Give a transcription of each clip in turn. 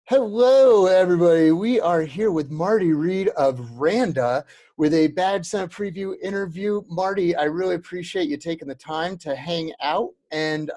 Hello, everybody. We are here with Marty Reed of Randa with a Badge Summit preview interview. Marty, I really appreciate you taking the time to hang out. And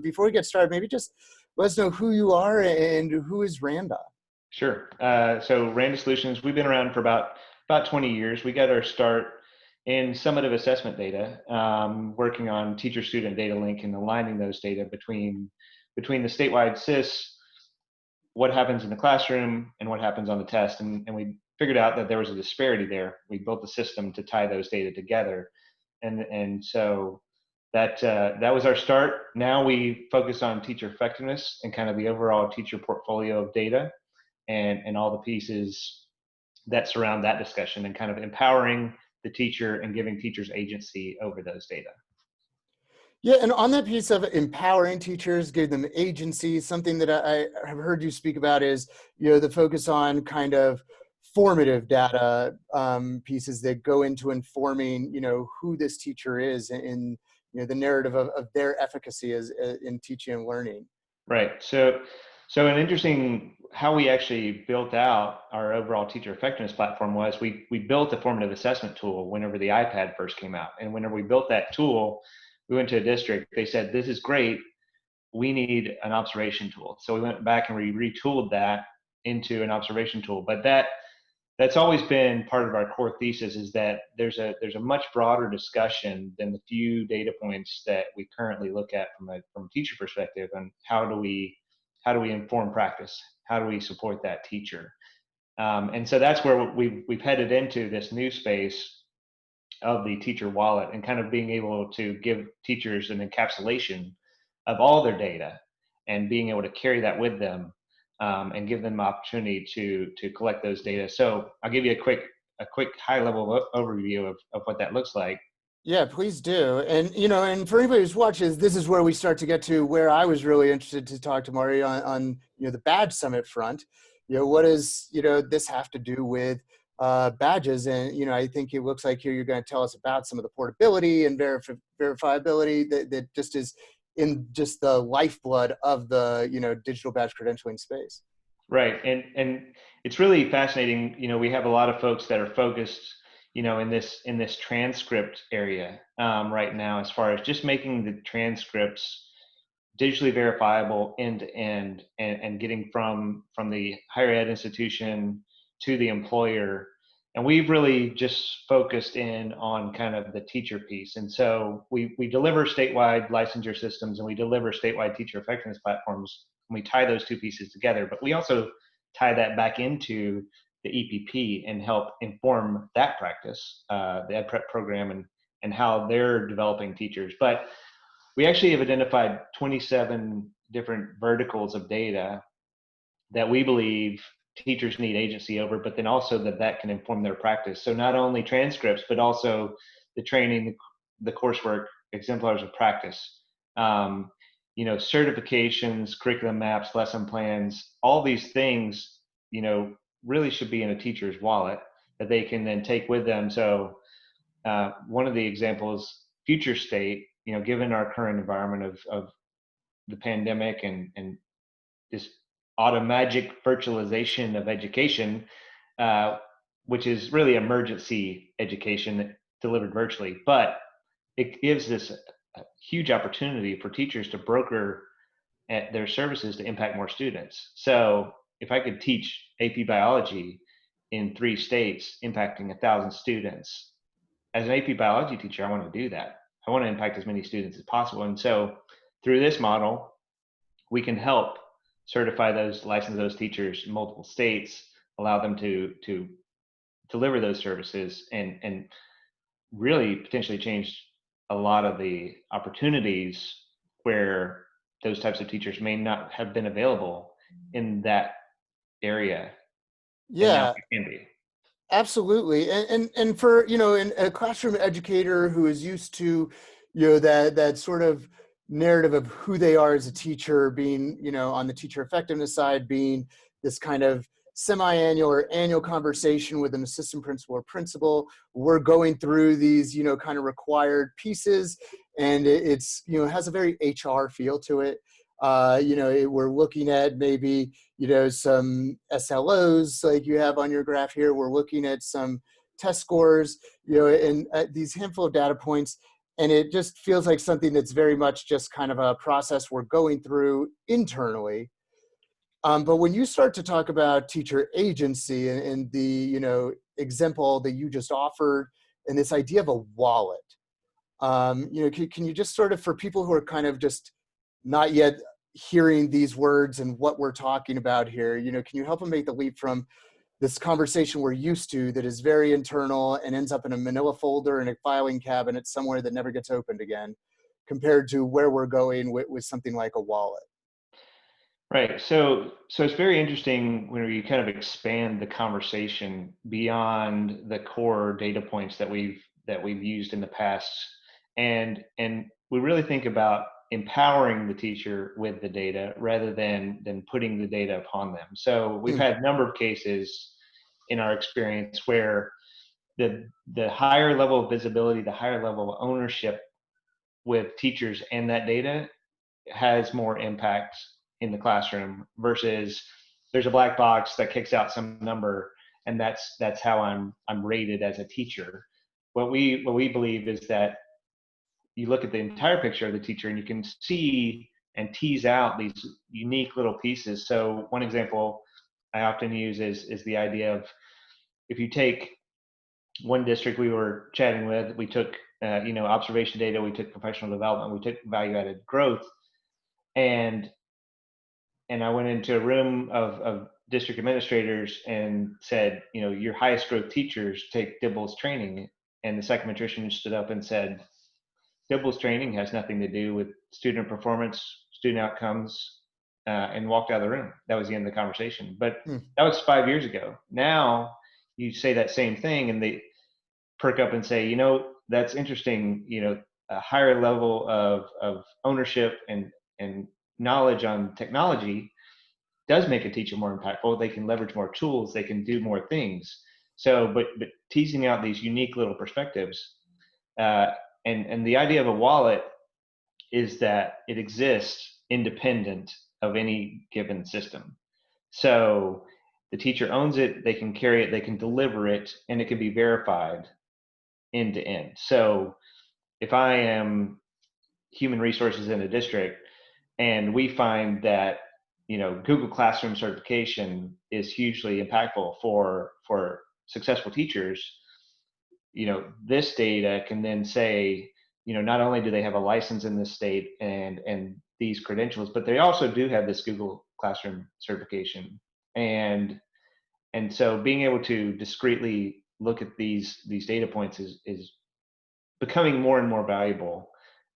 before we get started, maybe just let us know who you are and who is Randa. Sure. So Randa Solutions, we've been around for about 20 years. We got our start in summative assessment data, working on teacher-student data link and aligning those data between the statewide SIS, what happens in the classroom, and what happens on the test. And we figured out that there was a disparity there. We built a system to tie those data together, and so that was our start. Now we focus on teacher effectiveness and kind of the overall teacher portfolio of data and all the pieces that surround that discussion and kind of empowering the teacher and giving teachers agency over those data. Yeah, and on that piece of empowering teachers, give them agency, something that I have heard you speak about is, the focus on kind of formative data pieces that go into informing, who this teacher is in, the narrative of their efficacy as in teaching and learning. Right. So an interesting how we actually built out our overall teacher effectiveness platform was we built a formative assessment tool whenever the iPad first came out. And whenever we built that tool, we went to a district, they said, this is great, we need an observation tool. So we went back and we retooled that into an observation tool. But that's always been part of our core thesis, is that there's a much broader discussion than the few data points that we currently look at from a teacher perspective, and how do we inform practice? How do we support that teacher? And so that's where we've headed into this new space of the teacher wallet, and kind of being able to give teachers an encapsulation of all their data and being able to carry that with them, and give them opportunity to collect those data. So I'll give you a quick high level overview of what that looks like. Yeah, please do. And, and for anybody who's watches, this is where we start to get to where I was really interested to talk to Marty on the badge summit front. What does, this have to do with badges? And, I think it looks like here you're going to tell us about some of the portability and verifiability that just is in just the lifeblood of the, digital badge credentialing space. Right. And it's really fascinating. We have a lot of folks that are focused, in this transcript area right now, as far as just making the transcripts digitally verifiable end to end, and getting from the higher ed institution to the employer. And we've really just focused in on kind of the teacher piece. And so we deliver statewide licensure systems, and we deliver statewide teacher effectiveness platforms, and we tie those two pieces together. But we also tie that back into the EPP and help inform that practice, the Ed Prep program, and how they're developing teachers. But we actually have identified 27 different verticals of data that we believe teachers need agency over, but then also that can inform their practice. So not only transcripts, but also the training, the coursework, exemplars of practice, certifications, curriculum maps, lesson plans, all these things, really should be in a teacher's wallet that they can then take with them. So one of the examples, future state, given our current environment of the pandemic and this automagic virtualization of education, which is really emergency education delivered virtually, but it gives this a huge opportunity for teachers to broker at their services to impact more students. So if I could teach AP biology in 3 states, impacting 1,000 students, as an AP biology teacher, I want to do that. I want to impact as many students as possible. And so through this model, we can help license those teachers in multiple states, allow them to deliver those services, and really potentially change a lot of the opportunities where those types of teachers may not have been available in that area. And now Yeah. it can be. Absolutely. And for, in a classroom educator who is used to, that sort of narrative of who they are as a teacher, being, on the teacher effectiveness side, being this kind of semi-annual or annual conversation with an assistant principal or principal. We're going through these, kind of required pieces, and it's, has a very HR feel to it. We're looking at maybe, some SLOs like you have on your graph here. We're looking at some test scores, and these handful of data points. And it just feels like something that's very much just kind of a process we're going through internally. But when you start to talk about teacher agency and the, example that you just offered, and this idea of a wallet, can you just sort of, for people who are kind of just not yet hearing these words and what we're talking about here, can you help them make the leap from this conversation we're used to that is very internal and ends up in a manila folder in a filing cabinet somewhere that never gets opened again, compared to where we're going with something like a wallet? Right. So it's very interesting when you kind of expand the conversation beyond the core data points that we've used in the past, and we really think about empowering the teacher with the data rather than putting the data upon them. So we've Hmm. had a number of cases in our experience where the higher level of visibility, the higher level of ownership with teachers and that data has more impact in the classroom versus there's a black box that kicks out some number, and that's how I'm rated as a teacher. What we believe is that you look at the entire picture of the teacher and you can see and tease out these unique little pieces. So one example I often use is the idea of, if you take one district we were chatting with, we took observation data, we took professional development, we took value added growth, and I went into a room of district administrators and said, your highest growth teachers take Dibble's training. And the psychometrician stood up and said, Dibble's training has nothing to do with student performance, student outcomes, and walked out of the room. That was the end of the conversation. But Hmm. that was 5 years ago. Now you say that same thing and they perk up and say, that's interesting, a higher level of ownership and knowledge on technology does make a teacher more impactful. They can leverage more tools, they can do more things. So, but teasing out these unique little perspectives, uh, and the idea of a wallet is that it exists independent of any given system. So the teacher owns it, they can carry it, they can deliver it, and it can be verified end to end. So if I am human resources in a district and we find that Google Classroom certification is hugely impactful for successful teachers, this data can then say, not only do they have a license in this state and these credentials, but they also do have this Google Classroom certification. And so being able to discreetly look at these data points is becoming more and more valuable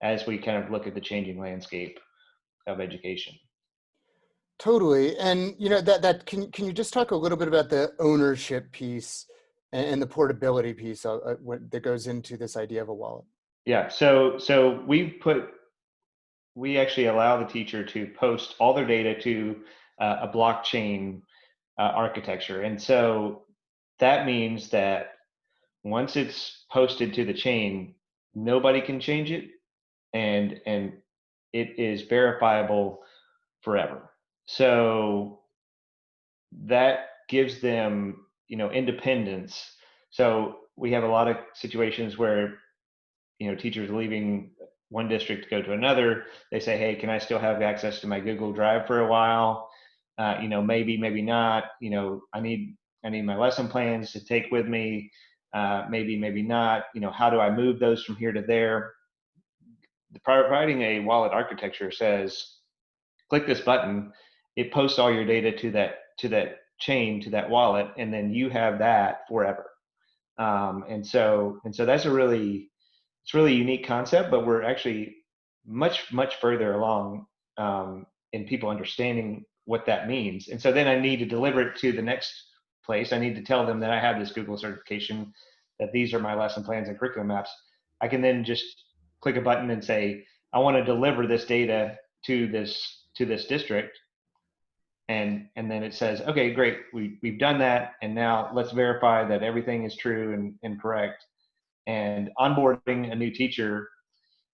as we kind of look at the changing landscape of education. Totally. And that can you just talk a little bit about the ownership piece and the portability piece that goes into this idea of a wallet? Yeah. So we actually allow the teacher to post all their data to a blockchain architecture, and so that means that once it's posted to the chain, nobody can change it, and it is verifiable forever. So that gives them independence. So we have a lot of situations where teachers leaving one district to go to another, they say, hey, can I still have access to my Google Drive for a while? Maybe not. I need my lesson plans to take with me. Maybe not. How do I move those from here to there? Providing a wallet architecture says, click this button, it posts all your data to that chain, to that wallet, and then you have that forever. And so that's it's really unique concept, but we're actually much further along in people understanding what that means. And so then I need to deliver it to the next place. I need to tell them that I have this Google certification, that these are my lesson plans and curriculum maps. I can then just click a button and say, I want to deliver this data to this district, and then it says, okay, great, we've done that, and now let's verify that everything is true and correct. And onboarding a new teacher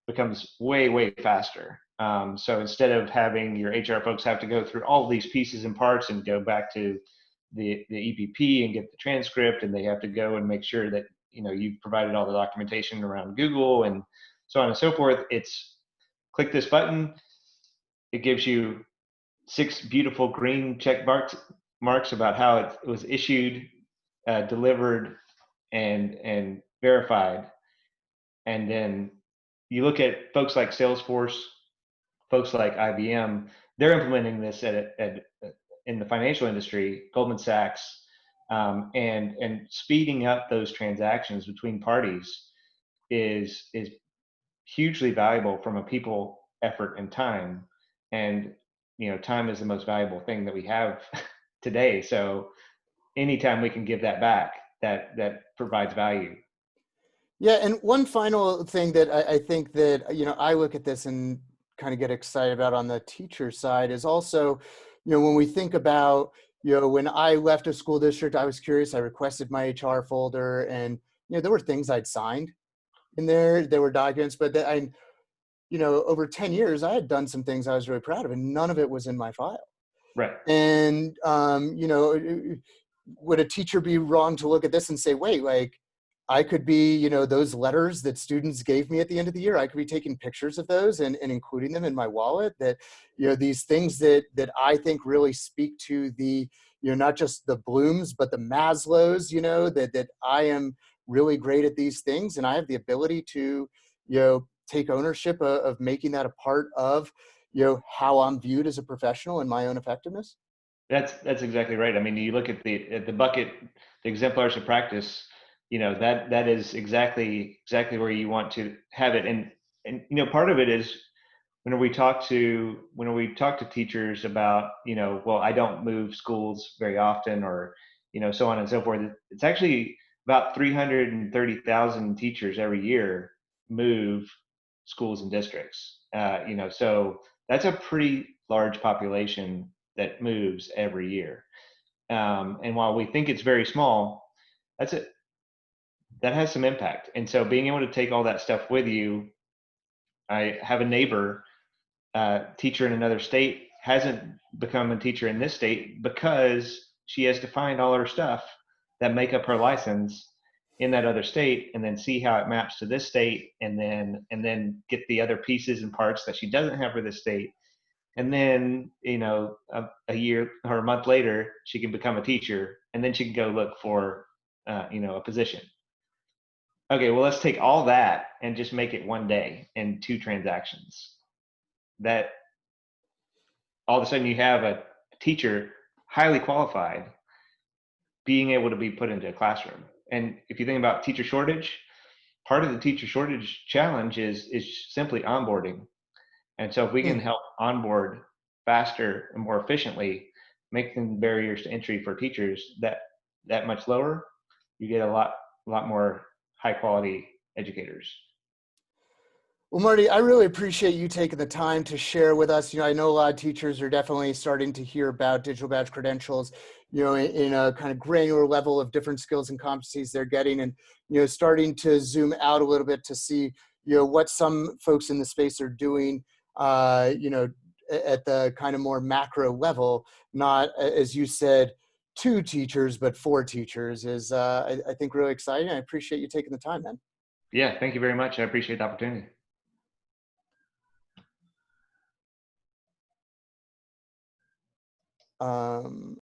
becomes way faster. So instead of having your HR folks have to go through all these pieces and parts and go back to the EPP and get the transcript, and they have to go and make sure that you've provided all the documentation around Google and so on and so forth. It's click this button. It gives you 6 beautiful green check marks about how it was issued, delivered, and verified. And then you look at folks like Salesforce, folks like IBM, they're implementing this in the financial industry, Goldman Sachs, and speeding up those transactions between parties is hugely valuable from a people, effort, and time. And time is the most valuable thing that we have today. So anytime we can give that back, that provides value. Yeah, and one final thing that I think that, I look at this and kind of get excited about on the teacher side is also, when we think about, when I left a school district, I was curious, I requested my HR folder, and, there were things I'd signed in there were documents, but that over 10 years, I had done some things I was really proud of, and none of it was in my file. Right. And, would a teacher be wrong to look at this and say, wait, like, I could be, those letters that students gave me at the end of the year, I could be taking pictures of those and including them in my wallet, that, these things that I think really speak to the, not just the Blooms, but the Maslows, that I am really great at these things. And I have the ability to, take ownership of making that a part of, how I'm viewed as a professional and my own effectiveness. That's exactly right. I mean, you look at the bucket, the exemplars of practice. That is exactly where you want to have it. And part of it is when we talk to teachers about, well, I don't move schools very often, or so on and so forth. It's actually about 330,000 teachers every year move schools and districts. So that's a pretty large population that moves every year. And while we think it's very small, that's it. That has some impact. And so being able to take all that stuff with you, I have a neighbor, teacher in another state, hasn't become a teacher in this state because she has to find all her stuff that make up her license in that other state, and then see how it maps to this state, and then get the other pieces and parts that she doesn't have for this state. And then a year or a month later, she can become a teacher, and then she can go look for a position. Okay, well, let's take all that and just make it one day and 2 transactions. That all of a sudden you have a teacher, highly qualified, being able to be put into a classroom. And if you think about teacher shortage, part of the teacher shortage challenge is simply onboarding. And so if we can Hmm. help onboard faster and more efficiently, making barriers to entry for teachers that much lower, you get a lot more high quality educators. Well, Marty, I really appreciate you taking the time to share with us. I know a lot of teachers are definitely starting to hear about digital badge credentials, in a kind of granular level of different skills and competencies they're getting, and, starting to zoom out a little bit to see, what some folks in the space are doing, at the kind of more macro level, not, as you said, 2 teachers, but 4 teachers is, I think, really exciting. I appreciate you taking the time, man. Yeah, thank you very much. I appreciate the opportunity. Um,